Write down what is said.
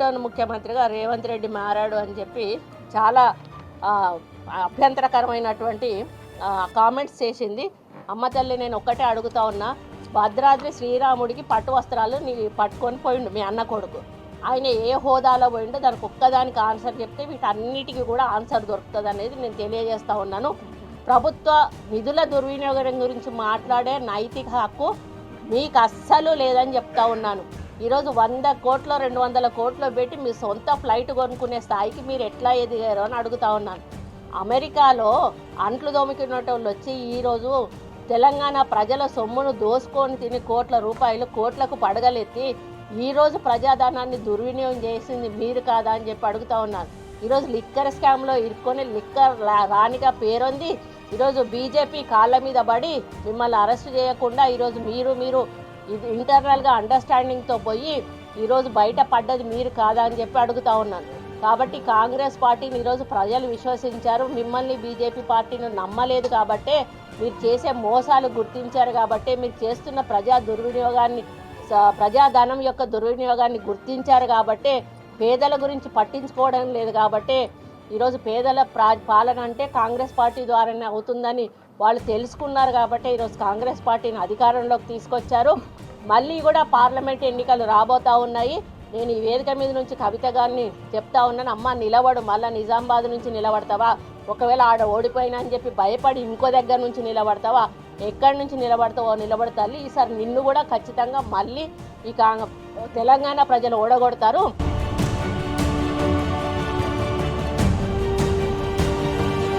Town ముఖ్యమంత్రిగా రేవంత్ రెడ్డి మారాడు అని చెప్పి చాలా అభ్యంతరకరమైనటువంటి కామెంట్స్ చేసింది. అమ్మ తల్లి, నేను ఒక్కటే అడుగుతా ఉన్నా, భద్రాద్రి శ్రీరాముడికి పట్టు వస్త్రాలు నీ పట్టుకొని పోయిండు మీ అన్న కొడుకు. ఆయన ఏ హోదాలో పోయిండో దానికి ఒక్కదానికి ఆన్సర్ చెప్తే వీటన్నిటికీ కూడా ఆన్సర్ దొరుకుతుంది అనేది నేను తెలియజేస్తూ ఉన్నాను. ప్రభుత్వ నిధుల దుర్వినియోగం గురించి మాట్లాడే నైతిక హక్కు మీకు అస్సలు లేదని చెప్తా ఉన్నాను. ఈరోజు 100 కోట్లు 200 కోట్లు పెట్టి మీ సొంత ఫ్లైట్ కొనుక్కునే స్థాయికి మీరు ఎట్లా ఎదిగారు అని అడుగుతా ఉన్నాను. అమెరికాలో అంట్లు దోమికినటోళ్ళు వచ్చి ఈరోజు తెలంగాణ ప్రజల సొమ్మును దోసుకొని తిని కోట్ల రూపాయలు కోట్లకు పడగలెత్తి ఈరోజు ప్రజాధనాన్ని దుర్వినియోగం చేసింది మీరు కాదా అని చెప్పి అడుగుతా ఉన్నాను. ఈరోజు లిక్కర్ స్కామ్లో ఇరుక్కొని లిక్కర్ రాణిగా పేరొంది ఈరోజు బీజేపీ కాళ్ళ మీద పడి మిమ్మల్ని అరెస్ట్ చేయకుండా ఈరోజు మీరు ఇది ఇంటర్నల్గా అండర్స్టాండింగ్తో పోయి ఈరోజు బయట పడ్డది మీరు కాదా అని చెప్పి అడుగుతా ఉన్నాను. కాబట్టి కాంగ్రెస్ పార్టీని ఈరోజు ప్రజలు విశ్వసించారు, మిమ్మల్ని బీజేపీ పార్టీని నమ్మలేదు కాబట్టే, మీరు చేసే మోసాలు గుర్తించారు కాబట్టే, మీరు చేస్తున్న ప్రజాధనం యొక్క దుర్వినియోగాన్ని గుర్తించారు కాబట్టే, పేదల గురించి పట్టించుకోవడం లేదు కాబట్టే ఈరోజు పేదల పాలన అంటే కాంగ్రెస్ పార్టీ ద్వారానే అవుతుందని వాళ్ళు తెలుసుకున్నారు కాబట్టి ఈరోజు కాంగ్రెస్ పార్టీని అధికారంలోకి తీసుకొచ్చారు. మళ్ళీ కూడా పార్లమెంట్ ఎన్నికలు రాబోతూ ఉన్నాయి. నేను ఈ వేదిక మీద నుంచి కవిత గారిని చెప్తా ఉన్నాను, అమ్మ నిలబడు, మళ్ళీ నిజామాబాద్ నుంచి నిలబడతావా, ఒకవేళ ఆడ ఓడిపోయినా అని చెప్పి భయపడి ఇంకో దగ్గర నుంచి నిలబడతావా, ఎక్కడి నుంచి నిలబడతావో నిలబడతారు. ఈసారి నిన్ను కూడా ఖచ్చితంగా మళ్ళీ ఈ తెలంగాణ ప్రజలు ఓడగొడతారు.